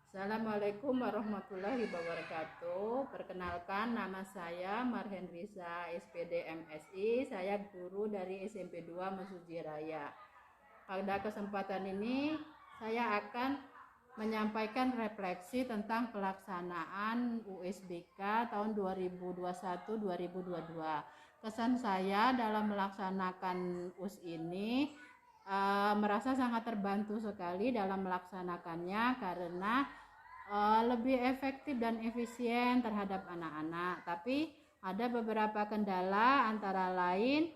Assalamualaikum warahmatullahi wabarakatuh. Perkenalkan, nama saya Marhendrisa SPD MSI. Saya guru dari SMP 2 Mesuji Raya. Pada kesempatan ini saya akan menyampaikan refleksi tentang pelaksanaan USBK tahun 2021-2022. Kesan saya dalam melaksanakan US ini merasa sangat terbantu sekali dalam melaksanakannya karena lebih efektif dan efisien terhadap anak-anak. Tapi ada beberapa kendala, antara lain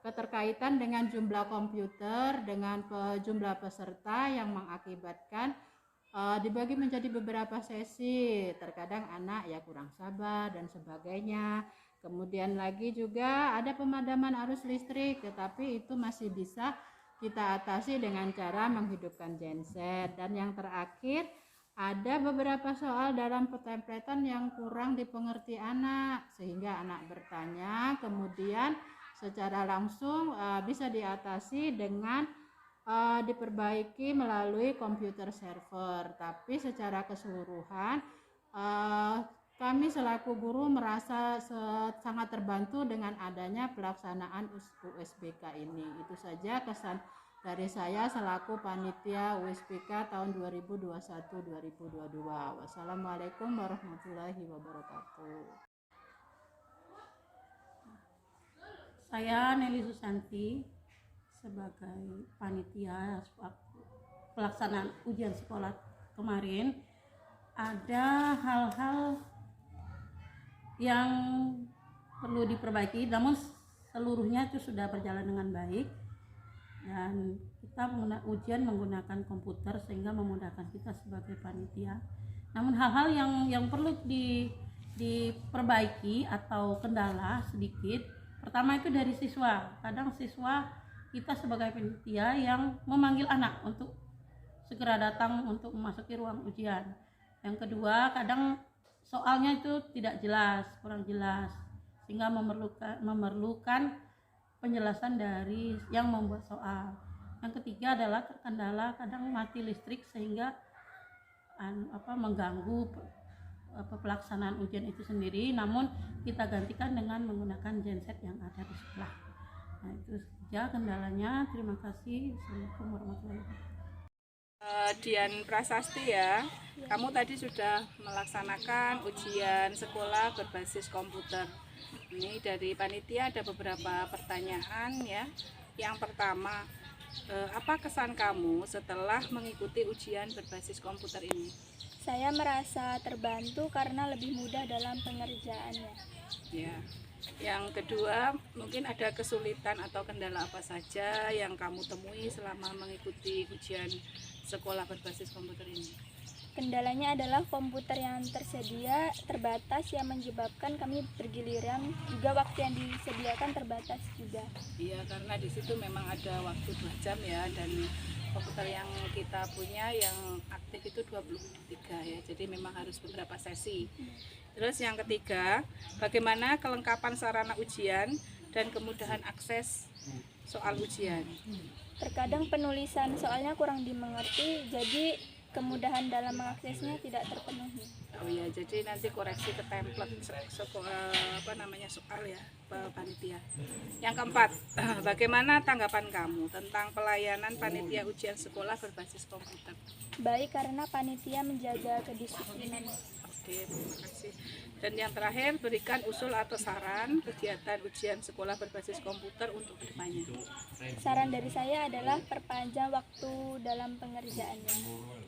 keterkaitan dengan jumlah komputer dengan jumlah peserta yang mengakibatkan dibagi menjadi beberapa sesi. Terkadang anak ya kurang sabar dan sebagainya. Kemudian lagi juga ada pemadaman arus listrik, tetapi itu masih bisa kita atasi dengan cara menghidupkan genset. Dan yang terakhir, ada beberapa soal dalam petempetan yang kurang dipengerti anak, sehingga anak bertanya, kemudian secara langsung bisa diatasi dengan diperbaiki melalui komputer server. Tapi secara keseluruhan kami selaku guru merasa sangat terbantu dengan adanya pelaksanaan USBK ini. Itu saja kesan dari saya selaku panitia USBK tahun 2021-2022. Wassalamualaikum warahmatullahi wabarakatuh. Saya Nelly Susanti sebagai panitia pelaksanaan ujian sekolah kemarin. Ada hal-hal yang perlu diperbaiki, namun seluruhnya itu sudah berjalan dengan baik, dan kita ujian menggunakan komputer sehingga memudahkan kita sebagai panitia. Namun hal-hal yang perlu diperbaiki atau kendala sedikit, pertama itu dari siswa. Kadang siswa kita sebagai panitia yang memanggil anak untuk segera datang untuk memasuki ruang ujian. Yang kedua, kadang soalnya itu tidak jelas, kurang jelas, sehingga memerlukan penjelasan dari yang membuat soal. Yang ketiga adalah terkendala kadang mati listrik sehingga mengganggu pelaksanaan ujian itu sendiri, namun kita gantikan dengan menggunakan genset yang ada di sebelah. Nah, itu saja kendalanya. Terima kasih. Assalamualaikum warahmatullahi wabarakatuh. Dian Prasasti ya. Kamu tadi sudah melaksanakan ujian sekolah berbasis komputer. Ini dari panitia ada beberapa pertanyaan ya. Yang pertama, apa kesan kamu setelah mengikuti ujian berbasis komputer ini? Saya merasa terbantu karena lebih mudah dalam pengerjaannya. Ya. Yang kedua, mungkin ada kesulitan atau kendala apa saja yang kamu temui selama mengikuti ujian sekolah berbasis komputer ini? Kendalanya adalah komputer yang tersedia terbatas yang menyebabkan kami bergiliran, juga waktu yang disediakan terbatas juga. Iya, karena di situ memang ada waktu 2 jam ya, dan komputer yang kita punya yang aktif itu 23 ya, jadi memang harus beberapa sesi. Terus yang ketiga, bagaimana kelengkapan sarana ujian dan kemudahan akses soal ujian? Terkadang penulisan soalnya kurang dimengerti, jadi kemudahan dalam mengaksesnya tidak terpenuhi. Oh ya, jadi nanti koreksi ke template soal ya, panitia. Yang keempat, bagaimana tanggapan kamu tentang pelayanan panitia ujian sekolah berbasis komputer? Baik, karena panitia menjaga kedisiplinan. Oke, terima kasih. Dan yang terakhir, berikan usul atau saran kegiatan ujian sekolah berbasis komputer untuk kedepannya. Saran dari saya adalah perpanjang waktu dalam pengerjaannya.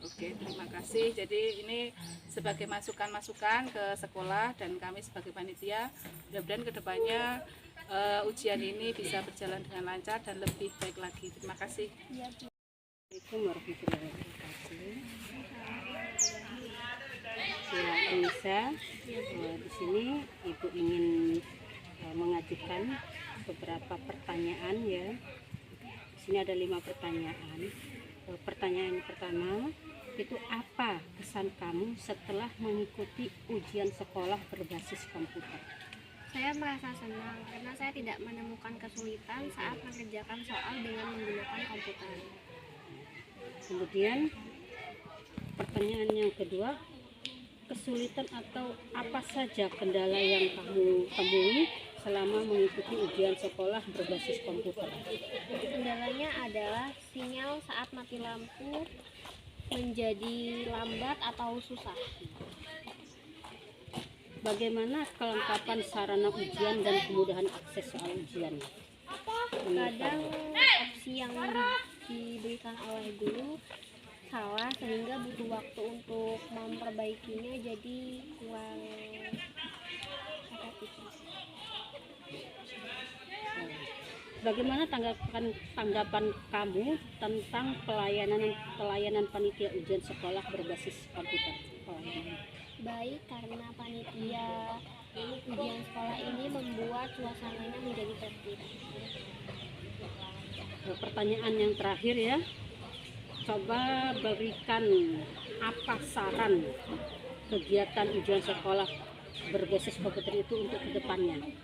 Oke, terima kasih. Jadi ini sebagai masukan-masukan ke sekolah dan kami sebagai panitia, mudah-mudahan kedepannya ujian ini bisa berjalan dengan lancar dan lebih baik lagi. Terima kasih. Ya, Assalamualaikum warahmatullahi wabarakatuh. Saya Anissa. Di sini Ibu ingin mengajukan beberapa pertanyaan ya. Di sini ada 5 pertanyaan. Pertanyaan pertama itu, apa kesan kamu setelah mengikuti ujian sekolah berbasis komputer? Saya merasa senang karena saya tidak menemukan kesulitan saat mengerjakan soal dengan menggunakan komputer. Kemudian pertanyaan yang kedua, kesulitan atau apa saja kendala yang kamu temui selama mengikuti ujian sekolah berbasis komputer? Kendalanya adalah sinyal saat mati lampu menjadi lambat atau susah. Bagaimana kelengkapan sarana ujian dan kemudahan akses soal ujian? Kadang opsi yang diberikan oleh guru salah sehingga butuh waktu untuk memperbaikinya, jadi kurang efektif. Bagaimana tanggapan kamu tentang pelayanan panitia ujian sekolah berbasis komputer? Baik, karena panitia ujian sekolah ini membuat suasananya menjadi tertib. Pertanyaan yang terakhir ya, coba berikan apa saran kegiatan ujian sekolah berbasis komputer itu untuk kedepannya?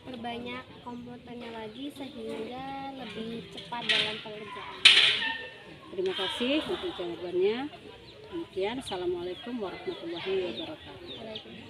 Perbanyak komputernya lagi sehingga lebih cepat dalam pengerjaan. Terima kasih untuk jawabannya. Demikian, assalamualaikum warahmatullahi wabarakatuh. Waalaikumsalam.